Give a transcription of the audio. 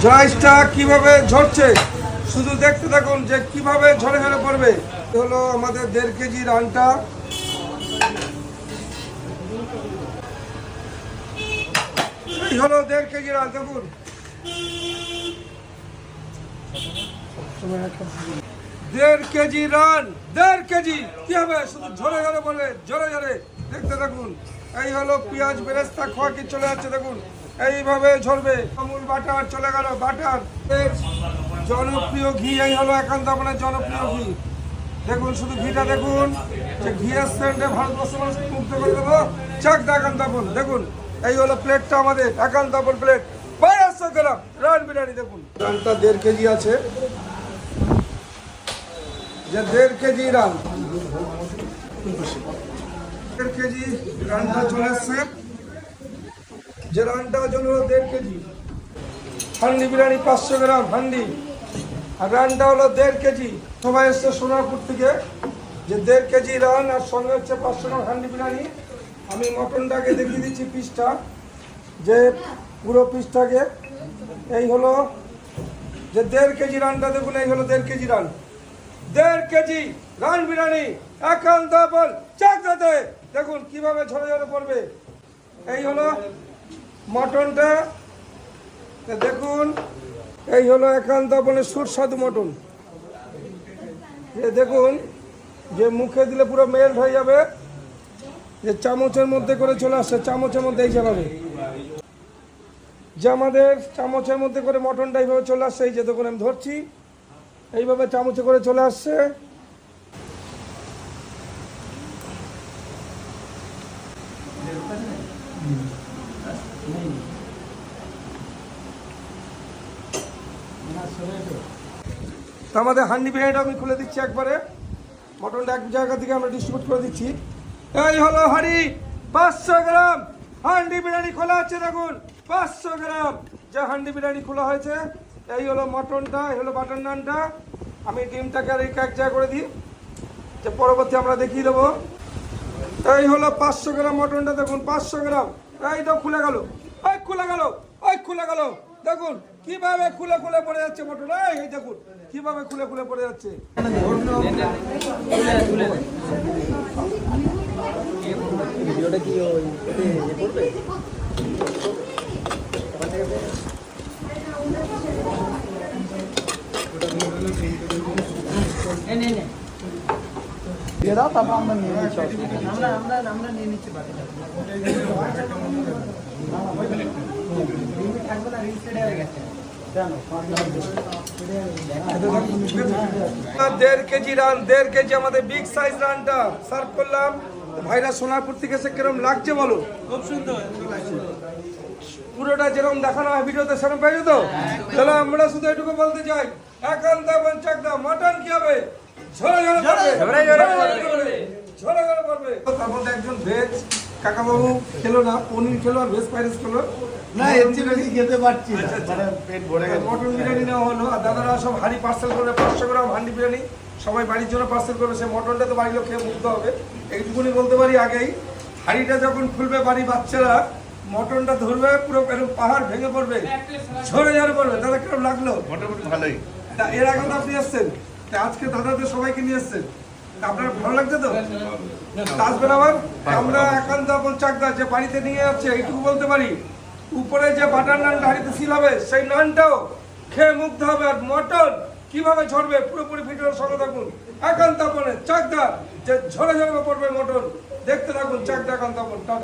জয়েসটা কিভাবে ঝরছে শুধু দেখতে থাকুন যে কিভাবে ঝরে ঝরে পড়বে। হলো আমাদের 1.5 কেজি রানটা। এই হলো 1.5 কেজি রান, দেখুন 1.5 কেজি রান, 1.5 কেজি কি হবে শুধু ঝরে ঝরে পড়বে, ঝরে ঝরে দেখতে থাকুন। এই হলো পেঁয়াজ বেরেস্তা খোয়া কি চলে যাচ্ছে, দেখুন এইভাবে ঝরবে। আমুল বাটার চলে গেল, বাটার জনপ্রিয় ঘি, এই হলো একান্ত আপনার জনপ্রিয় ঘি। দেখুন শুধু ঘিটা দেখুন, যে ঘিয়ের সেন্টে ভারতবর্ষ মানুষকে মুক্ত করে দেবো। চাকদা একান্ত আপন, দেখুন এই হলো প্লেটটা আমাদের একান্ত আপন প্লেট 1200 গ্রাম রান বিরিয়ানি। দেখুন রানটা 1.5 কেজি আছে, যে 1.5 কেজি রান, 1.5 কেজি রানটা চলে এসছে। যে রানটা ওজন হলো 1.5 কেজি। হান্ডি বিরিয়ানি 500 গ্রাম হান্ডি, আর রানটা হলো 1.5 কেজি। সবাই এসছে সোনারপুর থেকে, যে 1.5 কেজি রান আর সঙ্গে হচ্ছে 500 গ্রাম হান্ডি বিরিয়ানি। আমি মটনটাকে দেখিয়ে দিচ্ছি পিসটা, যে পুরো পিসটাকে। এই হলো যে 1.5 কেজি রানটা, দেখুন এই হলো 1.5 KG run, 1.5 KG run biryani একান্ত আপন চাকদাতে। দেখুন কিভাবে ঝরে ঝরে পড়বে। এই হলো মটনটা, দেখুন এই হলো একান্ত আপনের সুস্বাদু মটন। দেখুন যে মুখে দিলে পুরো মেল্ট হয়ে যাবে, যে চামচের মধ্যে করে চলে আসছে, চামচের মধ্যে এই যাবে, যে আমাদের চামচের মধ্যে করে মটনটা এইভাবে চলে আসছে। এই যে দেখুন আমি ধরছি, এইভাবে চামচে করে চলে আসছে। আমাদের হান্ডি বিরিয়ানিটা আমি খুলে দিচ্ছি একবারে, মটনটা এক জায়গা থেকে আমরা ডিস্ট্রিবিউট করে দিচ্ছি। এই হলো হাঁড়ি 500 গ্রাম হান্ডি বিরিয়ানি খোলা আছে, দেখুন 500 গ্রাম যে হান্ডি বিরিয়ানি খোলা হয়েছে। এই হলো মটনটা, এই হলো বাটার নানটা। আমি ডিমটাকে আর এক জায়গা করে দিই, যে পরবর্তী আমরা দেখিয়ে দেবো। এই হলো 500 গ্রাম মটনটা, দেখুন 500 গ্রাম। এই তো খুলে গেল, ওই খুলে গেল, ওই খুলে গেল, দেখুন কিভাবে খুলে খুলে পড়ে যাচ্ছে মটন। এই দেখুন কিভাবে খুলে খুলে পড়ে যাচ্ছে। ভিডিওটা কি করবে? দিয়ে দাও, তারপর আমরা নিয়ে নিচ্ছি। আমরা নিয়ে নিচ্ছি বাকিটা। থাকবে না, রিলস হয়ে গেছে। 1.5 কেজি রান, 1.5 কেজি আমাদের বিগ সাইজ রানটা সার্ভ করলাম। ভাইরা সোনারপুর থেকে এসে কিরকম লাগছে বলো? খুব সুন্দর, পুরোটা যেরকম দেখানো হয় ভিডিওতে সেরকম পাইছো তো? তাহলে আমরা শুধু এটুকু বলতে চাই, একান্ত আপন চাকদা মটন কি হবে ঝরে ঝরে পড়বে, ঝরে ঝরে পড়বে। তার মধ্যে একজন ভেজ কাকাবাবু খেলো না, পনির খেলো আর ভেজ ফ্রাইড রাইস খেলো না, এর চেয়ে বেশি খেতে পারছি না, মানে পেট ভরে গেছে। মটন বিরিয়ানি নেওয়া হলো, আর দাদারা সব হাঁড়ি পার্সেল করবে 500 গ্রাম হান্ডি বিরিয়ানি, সবাই বাড়ির জন্য পার্সেল করবে। সে মটনটা তো বাড়ির লোক খেয়ে মুগ্ধ হবে। এইটুকুনি বলতে পারি, আগেই হাঁড়িটা যখন খুলবে বাড়ি বাচ্চারা, মটনটা ধরবে পুরো এরকম পাহাড় ভেঙে পড়বে, ঝরে ঝরে পড়বে। দাদা কিরকম লাগলো? মোটামুটি ভালোই। এর আগে তো আপনি এসছেন, আজকে দাদাদের সবাইকে নিয়ে এসছেন, আপনার ভালো লাগছে তো? আসবেন আবার। আমরা একান্ত আপন চাকদা যে বাড়িতে নিয়ে যাচ্ছে, এইটুকু বলতে পারি, উপরে যে বাটার নানটা হাঁড়িতে সিল হবে, সেই নানটাও খেয়ে মুগ্ধ হবে। আর মটন কিভাবে ঝরবে পুরোপুরি ভিডিওর সঙ্গে থাকুন। একান্ত আপনে চাকদা যে ঝরে ঝরে পড়বে মটন, দেখতে থাকুন চাকদা একান্ত আপন।